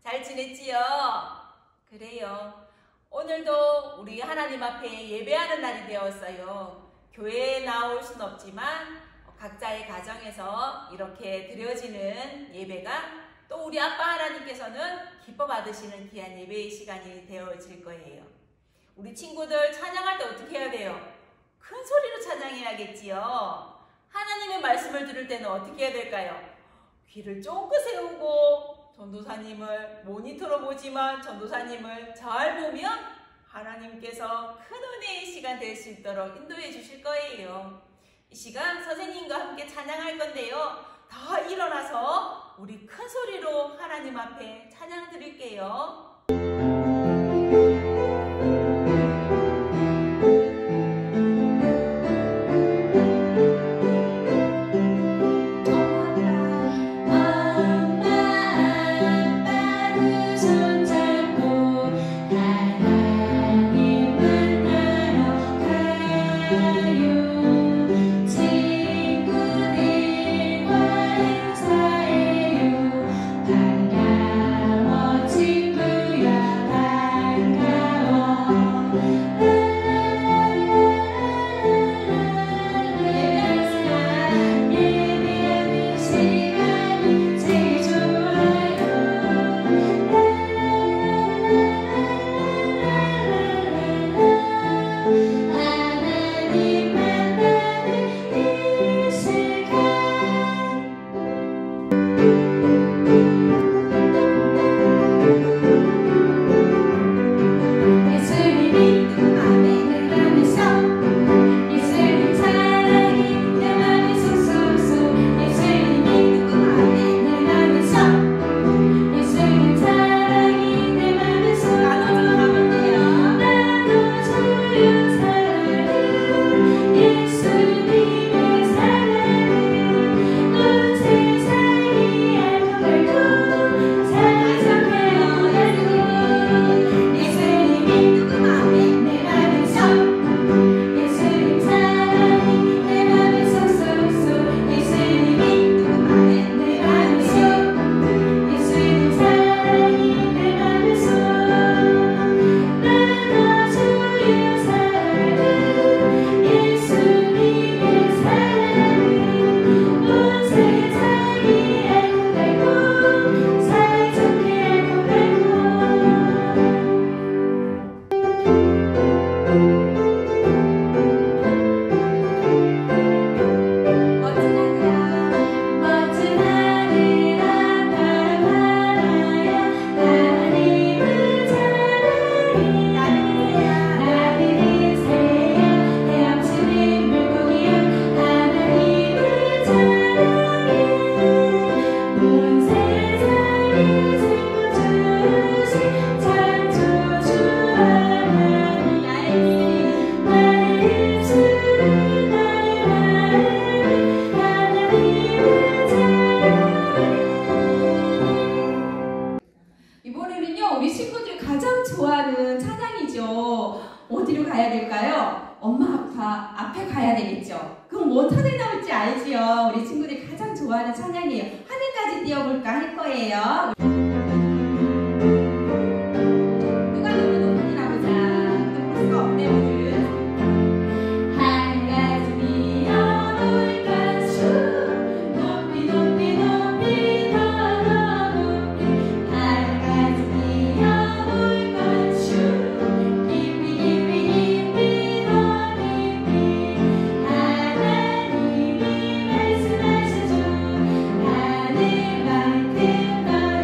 잘 지냈지요? 그래요. 오늘도 우리 하나님 앞에 예배하는 날이 되었어요. 교회에 나올 순 없지만 각자의 가정에서 이렇게 드려지는 예배가 또 우리 아빠 하나님께서는 기뻐 받으시는 귀한 예배의 시간이 되어질 거예요. 우리 친구들 찬양할 때 어떻게 해야 돼요? 큰 소리로 찬양해야겠지요. 하나님의 말씀을 들을 때는 어떻게 해야 될까요? 귀를 쫑긋 세우고 전도사님을 모니터로 보지만 전도사님을 잘 보면 하나님께서 큰 은혜의 시간 될 수 있도록 인도해 주실 거예요. 이 시간 선생님과 함께 찬양할 건데요. 다 일어나서 우리 큰 소리로 하나님 앞에 찬양 드릴게요. 어디로 가야 될까요? 엄마 아빠 앞에 가야 되겠죠. 그럼 뭐 찬양 나올지 알지요? 우리 친구들이 가장 좋아하는 찬양이에요. 하늘까지 뛰어볼까 할 거예요. 누가 너무 높으나 보자. 높을 수가 없네 오늘. 하늘까지 뛰어볼까 슈 높이 높이 높이 더 높이 하늘까지 뛰어볼까 슈 하나님이 말씀하시죠. 하늘만큼 너를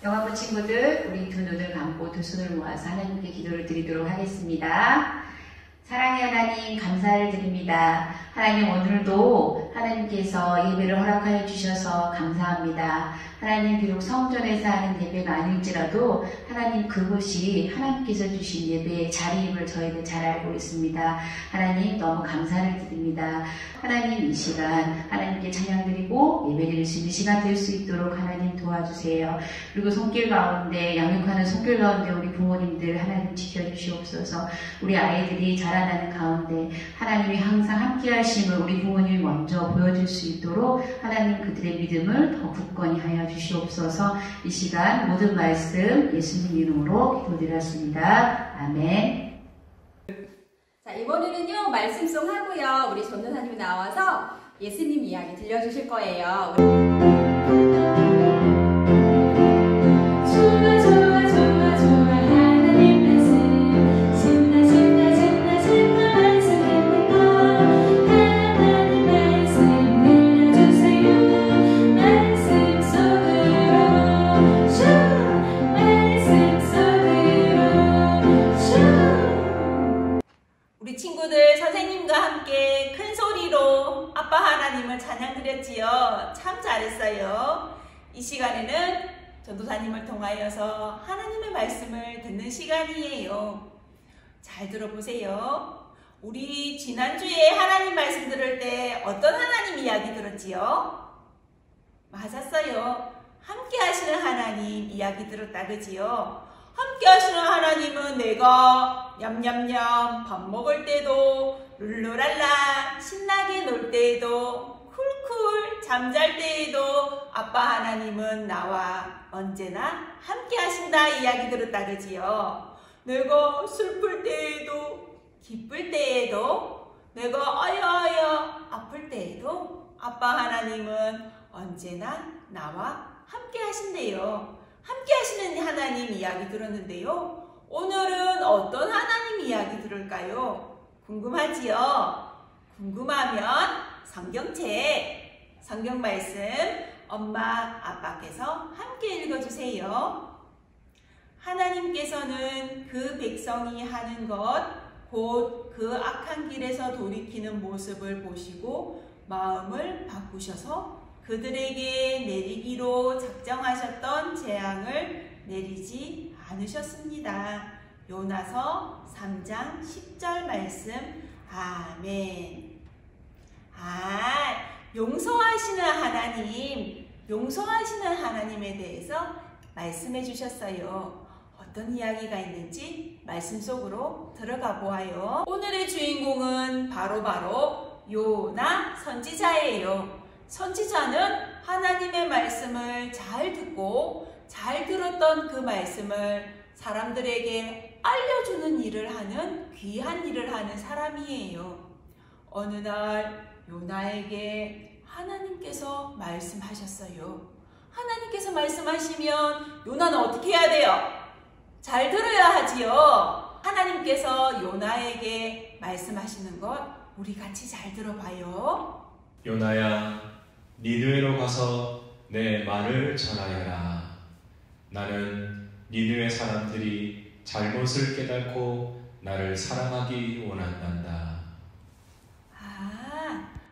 영화부 친구들, 우리 두 눈을 감고 두 손을 모아서 하나님께 기도를 드리도록 하겠습니다. 사랑의 하나님, 감사를 드립니다. 하나님, 오늘도 하나님께서 예배를 허락하여 주셔서 감사합니다. 하나님, 비록 성전에서 하는 예배가 아닐지라도 하나님, 그것이 하나님께서 주신 예배의 자리임을 저희는 잘 알고 있습니다. 하나님, 너무 감사를 드립니다. 하나님, 이 시간 하나님께 찬양 드리고 예배 드릴 수 있는 시간 될 수 있도록 하나님 도와주세요. 그리고 손길 가운데, 양육하는 손길 가운데 우리 부모님들 하나님 지켜주시옵소서. 우리 아이들이 자라나는 가운데 하나님이 항상 함께 하심을 우리 부모님이 먼저 보여줄 수 있도록 하나님, 그들의 믿음을 더 굳건히 하여 주시옵소서. 이 시간 모든 말씀 예수님 이름으로 기도드렸습니다. 아멘. 자, 이번에는요, 말씀송 하고요, 우리 전도사님이 나와서 예수님 이야기 들려주실 거예요. 좋아 좋아 좋아 좋아 하나님 말씀, 신나 신나 신나 신나 말씀 듣는 거, 하나님 말씀 들려주세요. 말씀 속으로 슈, 말씀 속으로 슈. 우리 친구들 선생님과 함께 큰 소리로 아빠 하나님을 찬양 드렸지요. 참 잘했어요. 이 시간에는 전도사님을 통하여서 하나님의 말씀을 듣는 시간이에요. 잘 들어보세요. 우리 지난주에 하나님 말씀 들을 때 어떤 하나님 이야기 들었지요? 맞았어요. 함께 하시는 하나님 이야기 들었다, 그지요? 함께 하시는 하나님은 내가 냠냠냠 밥 먹을 때도, 룰루랄라 신나게 놀 때에도, 쿨쿨 잠잘 때에도 아빠 하나님은 나와 언제나 함께 하신다 이야기 들었다, 그지요? 내가 슬플 때에도, 기쁠 때에도, 내가 어여어여 아플 때에도 아빠 하나님은 언제나 나와 함께 하신대요. 함께 하시는 하나님 이야기 들었는데요. 오늘은 어떤 하나님 이야기 들을까요? 궁금하지요? 궁금하면 성경책, 성경 말씀 엄마, 아빠께서 함께 읽어주세요. 하나님께서는 그 백성이 하는 것, 곧 그 악한 길에서 돌이키는 모습을 보시고 마음을 바꾸셔서 그들에게 내리기로 작정하셨던 재앙을 내리지 않으셨습니다. 요나서 3장 10절 말씀. 아멘. 용서하시는 하나님, 용서하시는 하나님에 대해서 말씀해 주셨어요. 어떤 이야기가 있는지 말씀 속으로 들어가 보아요. 오늘의 주인공은 바로 요나 선지자예요. 선지자는 하나님의 말씀을 잘 듣고 잘 들었던 그 말씀을 사람들에게 알려주는 일을 하는 귀한 일을 하는 사람이에요. 어느 날 요나에게 하나님께서 말씀하셨어요. 하나님께서 말씀하시면 요나는 어떻게 해야 돼요? 잘 들어야 하지요. 하나님께서 요나에게 말씀하시는 것 우리 같이 잘 들어봐요. 요나야, 니느웨로 가서 내 말을 전하여라. 나는 니느웨 사람들이 잘못을 깨닫고 나를 사랑하기 원한단다.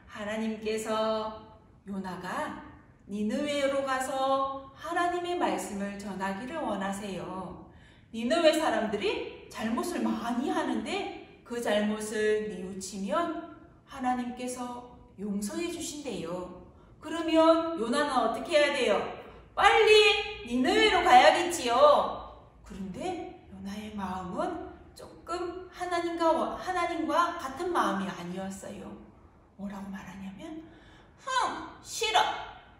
하나님께서 요나가 니느웨로 가서 하나님의 말씀을 전하기를 원하세요. 니느웨 사람들이 잘못을 많이 하는데 그 잘못을 뉘우치면 하나님께서 용서해 주신대요. 그러면 요나는 어떻게 해야 돼요? 빨리 니느웨로 가야겠지요. 그런데 요나의 마음은 조금 하나님과 같은 마음이 아니었어요. 뭐라고 말하냐면, 싫어.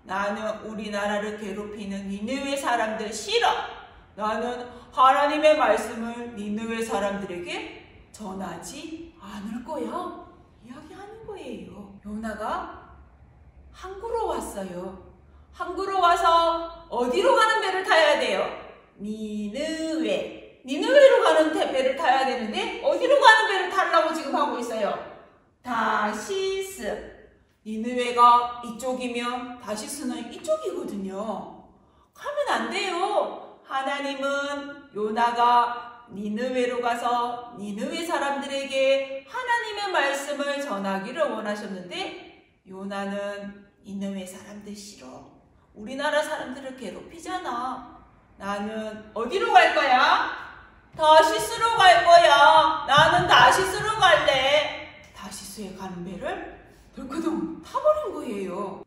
나는 우리나라를 괴롭히는 니느웨 사람들 싫어. 나는 하나님의 말씀을 니느웨 사람들에게 전하지 않을 거야. 이야기하는 거예요. 요나가 항구로 왔어요. 항구로 와서 어디로 가는 배를 타야 돼요? 니느웨. 니느웨로 가는 배를 타야 되는데 어디로 가는 배를 타려고 지금 하고 있어요? 다시스. 니느웨가 이쪽이면 다시스는 이쪽이거든요. 가면 안 돼요. 하나님은 요나가 니느웨로 가서 니느웨 사람들에게 하나님의 말씀을 전하기를 원하셨는데 요나는 니느웨 사람들 싫어. 우리나라 사람들을 괴롭히잖아. 나는 어디로 갈 거야? 다시스로 갈 거야. 나는 다시스로 갈래. 다시스에 가는 배를 덜커덩 타버린 거예요.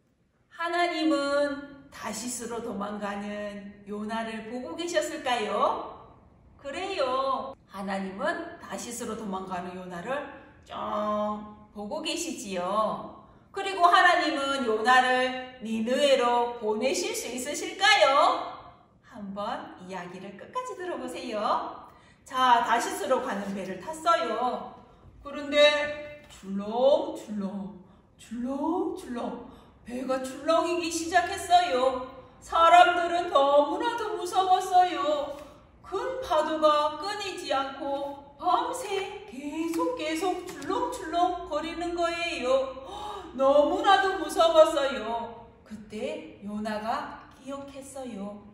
하나님은 다시스로 도망가는 요나를 보고 계셨을까요? 그래요. 하나님은 다시스로 도망가는 요나를 쭉 보고 계시지요. 그리고 하나님은 요나를 니느웨로 보내실 수 있으실까요? 한번 이야기를 끝까지 들어보세요. 자, 다시스로 가는 배를 탔어요. 그런데 출렁출렁 배가 출렁이기 시작했어요. 사람들은 너무나도 무서웠어요. 큰 파도가 끊이지 않고 밤새 계속 출렁출렁 거리는 거예요. 너무나도 무서웠어요. 그때 요나가 기억했어요.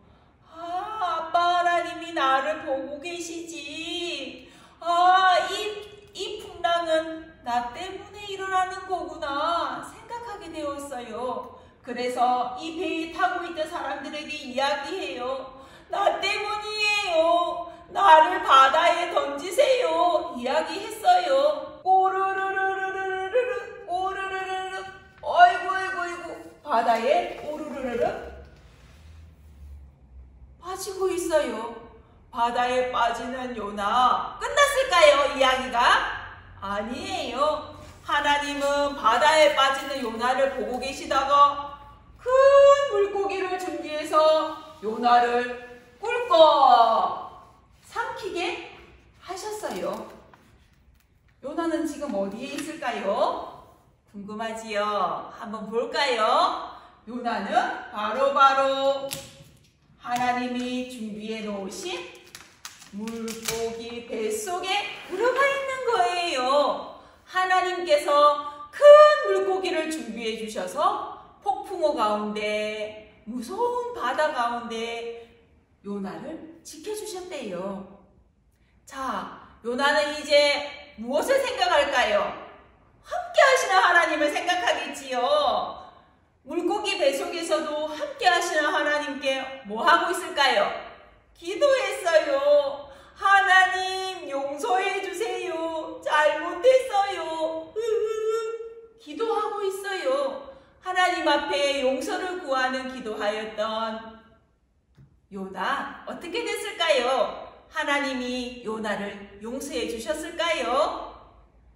아빠 하나님이 나를 보고 계시지. 이 풍랑은 나 때문에 일어나는 거구나 생각하게 되었어요. 그래서 이 배에 타고 있던 사람들에게 이야기해요. 나 때문이에요. 나를 바다에 던지세요. 이야기했어요. 오르르르르르르르 오르르르르. 어이구 바다에 오르르르르 빠지고 있어요. 바다에 빠지는 요나. 끝났을까요? 이야기가? 아니에요. 하나님은 바다에 빠지는 요나를 보고 계시다가 큰 물고기를 준비해서 요나를 꿀꺽 삼키게 하셨어요. 요나는 지금 어디에 있을까요? 궁금하지요? 한번 볼까요? 요나는 바로 하나님이 준비해 놓으신 물고기 뱃속에 들어가 있는 거예요. 하나님께서 큰 물고기를 준비해 주셔서 폭풍우 가운데 무서운 바다 가운데 요나를 지켜주셨대요. 자, 요나는 이제 무엇을 생각할까요? 함께 하시는 하나님을 생각하겠지요. 물고기 뱃속에서도 함께 하시는 하나님께 뭐 하고 있을까요? 기도했어요. 하나님 용서해 주세요. 잘못했어요. 기도하고 있어요. 하나님 앞에 용서를 구하는 기도하였던 요나 어떻게 됐을까요? 하나님이 요나를 용서해 주셨을까요?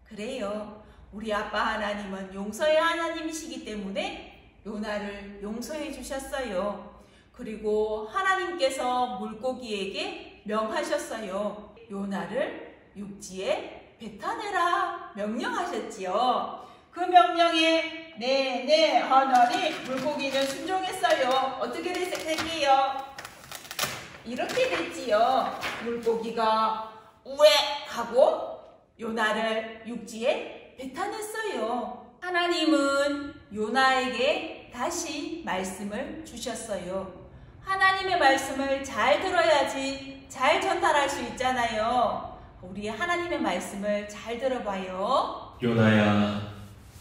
그래요. 우리 아빠 하나님은 용서의 하나님이시기 때문에 요나를 용서해 주셨어요. 그리고 하나님께서 물고기에게 명하셨어요. 요나를 육지에 뱉어내라 명령하셨지요. 그 명령에 네 하나님 물고기는 순종했어요. 어떻게 됐을게요? 이렇게 됐지요. 물고기가 우에 하고 요나를 육지에 뱉어냈어요. 하나님은 요나에게 다시 말씀을 주셨어요. 하나님의 말씀을 잘 들어야지 잘 전달할 수 있잖아요. 우리 하나님의 말씀을 잘 들어봐요. 요나야,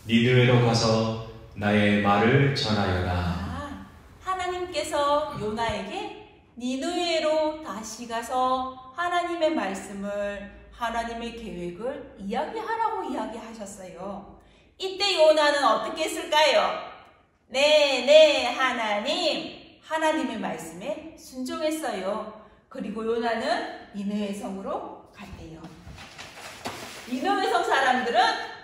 니느웨로 가서 나의 말을 전하여라. 하나님께서 요나에게 니느웨로 다시 가서 하나님의 말씀을, 하나님의 계획을 이야기하라고 이야기하셨어요. 이때 요나는 어떻게 했을까요? 네, 하나님의 말씀에 순종했어요. 그리고 요나는 니느웨 성으로 갔대요. 니느웨 성 사람들은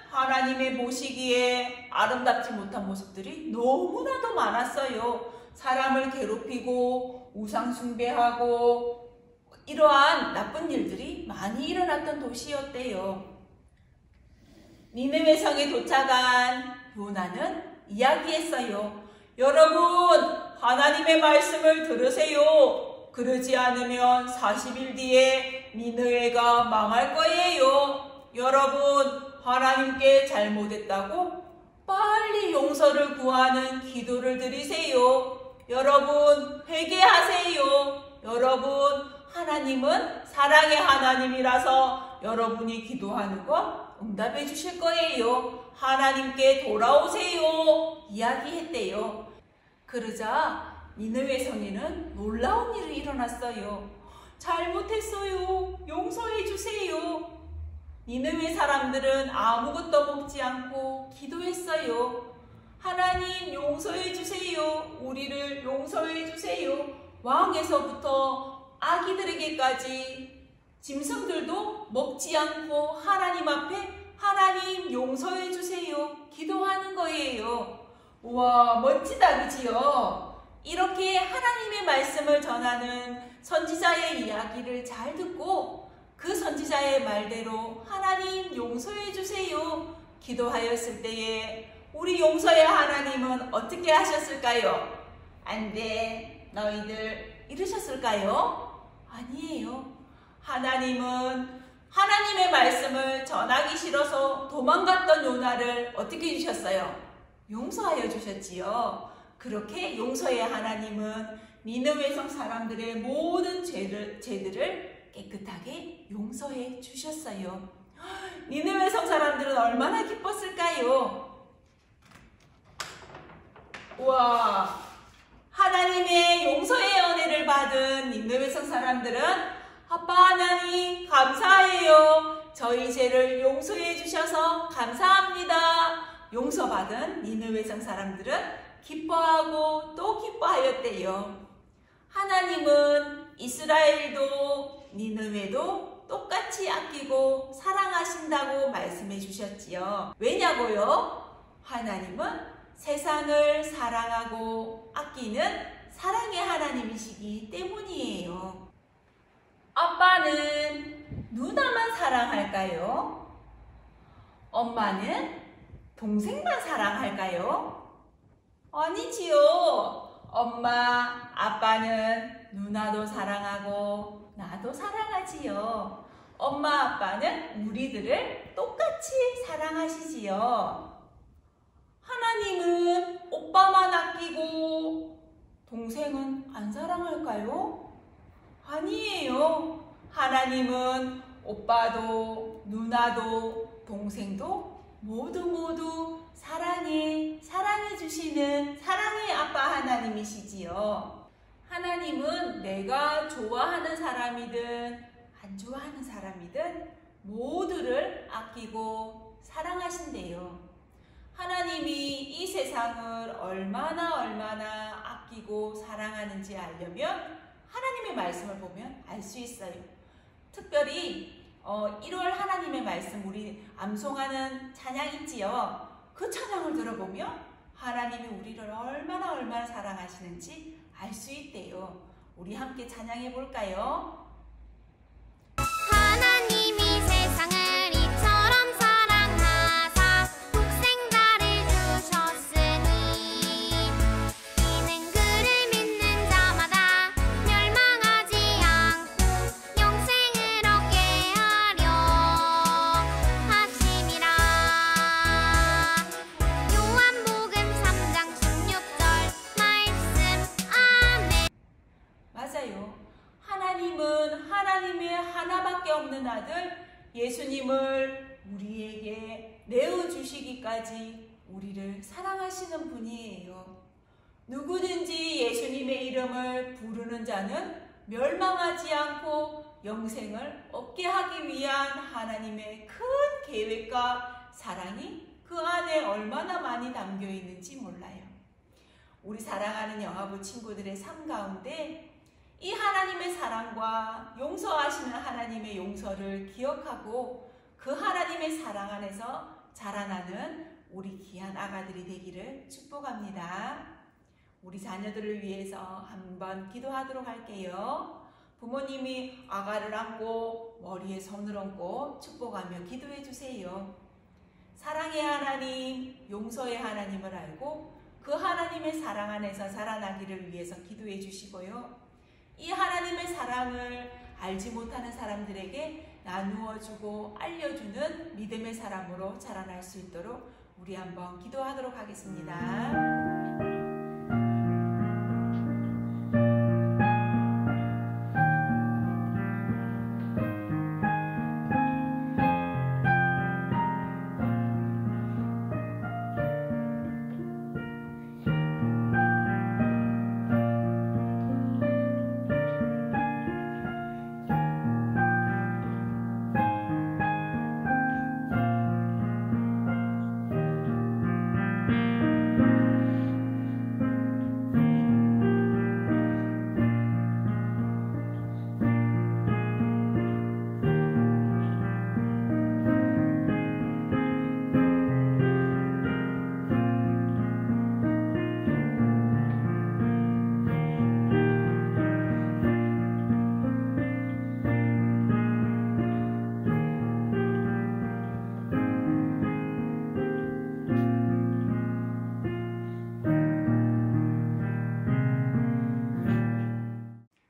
하나님의 보시기에 아름답지 못한 모습들이 너무나도 많았어요. 사람을 괴롭히고 우상 숭배하고 이러한 나쁜 일들이 많이 일어났던 도시였대요. 니느웨 성에 도착한 요나는 이야기했어요. 여러분, 하나님의 말씀을 들으세요. 그러지 않으면 40일 뒤에 니느웨가 망할 거예요. 여러분, 하나님께 잘못했다고 빨리 용서를 구하는 기도를 드리세요. 여러분, 회개하세요. 여러분, 하나님은 사랑의 하나님이라서 여러분이 기도하는 거 응답해 주실 거예요. 하나님께 돌아오세요. 이야기했대요. 그러자 니느웨 성에는 놀라운 일이 일어났어요. 잘못했어요. 용서해 주세요. 니느웨 사람들은 아무것도 먹지 않고 기도했어요. 하나님 용서해 주세요. 우리를 용서해 주세요. 왕에서부터 아기들에게까지 짐승들도 먹지 않고 하나님 앞에 하나님 용서해 주세요. 기도하는 거예요. 우와, 멋지다, 그지요? 이렇게 하나님의 말씀을 전하는 선지자의 이야기를 잘 듣고 그 선지자의 말대로 하나님 용서해 주세요. 기도하였을 때에 우리 용서의 하나님은 어떻게 하셨을까요? 안 돼, 너희들 이러셨을까요? 아니에요. 하나님은 하나님의 말씀을 전하기 싫어서 도망갔던 요나를 어떻게 해주셨어요? 용서하여 주셨지요. 그렇게 용서의 하나님은 니느웨 성 사람들의 모든 죄들을 깨끗하게 용서해 주셨어요. 니느웨 성 사람들은 얼마나 기뻤을까요? 우와, 하나님의 용서의 은혜를 받은 니느웨 성 사람들은 아빠 하나님 감사해요. 저희 죄를 용서해 주셔서 감사합니다. 용서받은 니느웨 성 사람들은 기뻐하고 또 기뻐하였대요. 하나님은 이스라엘도 니느웨도 똑같이 아끼고 사랑하신다고 말씀해 주셨지요. 왜냐고요? 하나님은 세상을 사랑하고 아끼는 사랑의 하나님이시기 때문이에요. 아빠는 누나만 사랑할까요? 엄마는 동생만 사랑할까요? 아니지요. 엄마, 아빠는 누나도 사랑하고 나도 사랑하지요. 엄마, 아빠는 우리들을 똑같이 사랑하시지요. 하나님은 오빠만 아끼고 동생은 안 사랑할까요? 아니에요. 하나님은 오빠도 누나도 동생도 모두 사랑해 주시는 사랑의 아빠 하나님이시지요. 하나님은 내가 좋아하는 사람이든 안 좋아하는 사람이든 모두를 아끼고 사랑하신대요. 하나님이 이 세상을 얼마나 아끼고 사랑하는지 알려면 하나님의 말씀을 보면 알 수 있어요. 특별히 1월 하나님의 말씀 우리 암송하는 찬양 있지요. 그 찬양을 들어보면 하나님이 우리를 얼마나 사랑하시는지 알 수 있대요. 우리 함께 찬양해 볼까요? 하나님이 세상을 이처럼 사랑하사 독생자를 주셨으니 이는 그를 믿는 자마다 멸망하지 않고 영생을 얻게 하려 하심이라. 요한복음 3장 16절 말씀. 아멘. 맞아요. 하나님은 하나님의 하나밖에 없는 아들 예수님을 우리에게 내어주시기까지 우리를 사랑하시는 분이에요. 누구든지 예수님의 이름을 부르는 자는 멸망하지 않고 영생을 얻게 하기 위한 하나님의 큰 계획과 사랑이 그 안에 얼마나 많이 담겨 있는지 몰라요. 우리 사랑하는 영화부 친구들의 삶 가운데 이 하나님의 사랑과 용서하시는 하나님의 용서를 기억하고 그 하나님의 사랑 안에서 자라나는 우리 귀한 아가들이 되기를 축복합니다. 우리 자녀들을 위해서 한번 기도하도록 할게요. 부모님이 아가를 안고 머리에 손을 얹고 축복하며 기도해 주세요. 사랑의 하나님, 용서의 하나님을 알고 그 하나님의 사랑 안에서 자라나기를 위해서 기도해 주시고요. 이 하나님의 사랑을 알지 못하는 사람들에게 나누어 주고 알려주는 믿음의 사람으로 자라날 수 있도록 우리 한번 기도하도록 하겠습니다.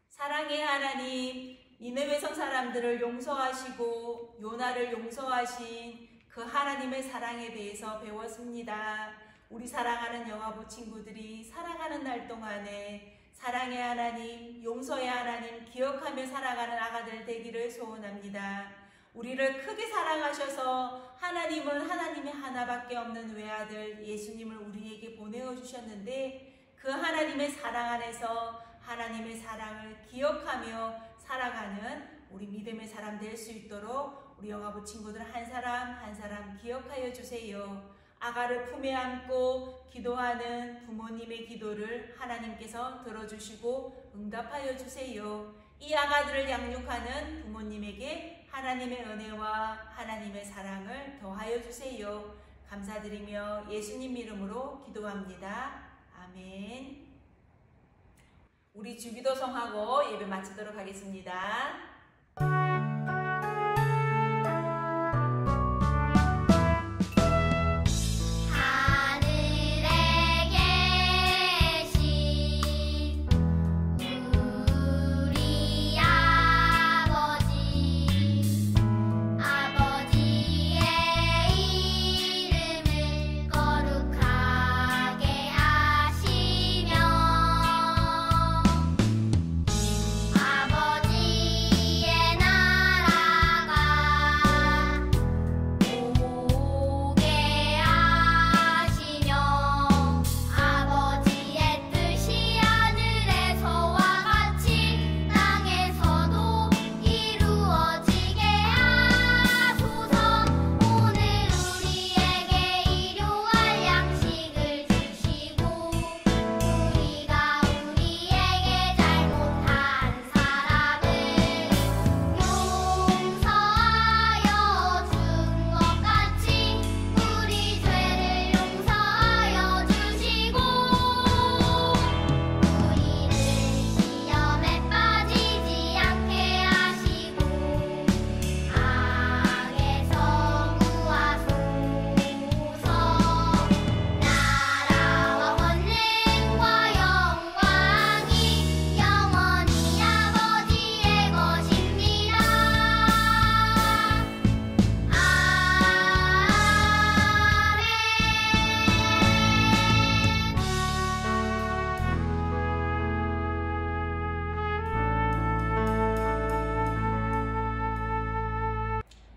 사랑의 하나님, 니느웨 성 사람들을 용서하시고 요나를 용서하신 그 하나님의 사랑에 대해서 배웠습니다. 우리 사랑하는 영화부 친구들이 살아가는 날 동안에 사랑의 하나님, 용서의 하나님 기억하며 살아가는 아가들 되기를 소원합니다. 우리를 크게 사랑하셔서 하나님은 하나님의 하나밖에 없는 외아들 예수님을 우리에게 보내어 주셨는데 그 하나님의 사랑 안에서 하나님의 사랑을 기억하며 살아가는 우리 믿음의 사람 될 수 있도록 우리 영화부 친구들 한 사람 한 사람 기억하여 주세요. 아가를 품에 안고 기도하는 부모님의 기도를 하나님께서 들어주시고 응답하여 주세요. 이 아가들을 양육하는 부모님에게 하나님의 은혜와 하나님의 사랑을 더하여 주세요. 감사드리며 예수님 이름으로 기도합니다. 아멘. 우리 주기도성하고 예배 마치도록 하겠습니다.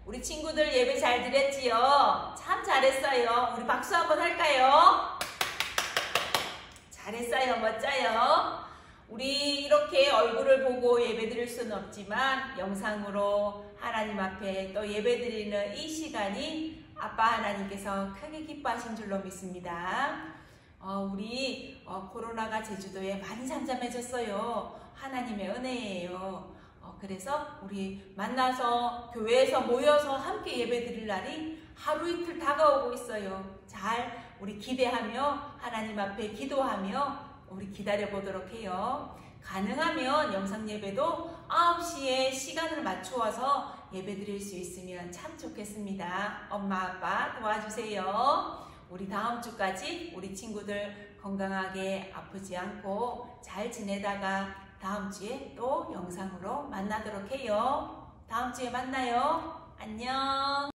우리 친구들 예배 잘 드렸지요? 참 잘했어요. 우리 박수 한번 할까요? 잘했어요. 멋져요. 우리 이렇게 얼굴을 보고 예배 드릴 수는 없지만 영상으로 하나님 앞에 또 예배 드리는 이 시간이 아빠 하나님께서 크게 기뻐하신 줄로 믿습니다. 우리 코로나가 제주도에 많이 잠잠해졌어요. 하나님의 은혜예요. 그래서 우리 만나서 교회에서 모여서 함께 예배드릴 날이 하루 이틀 다가오고 있어요. 잘 우리 기대하며 하나님 앞에 기도하며 우리 기다려 보도록 해요. 가능하면 영상 예배도 9시에 시간을 맞추어서 예배 드릴 수 있으면 참 좋겠습니다. 엄마 아빠 도와주세요. 우리 다음 주까지 우리 친구들 건강하게 아프지 않고 잘 지내다가 다음 주에 또 영상으로 만나도록 해요. 다음 주에 만나요. 안녕.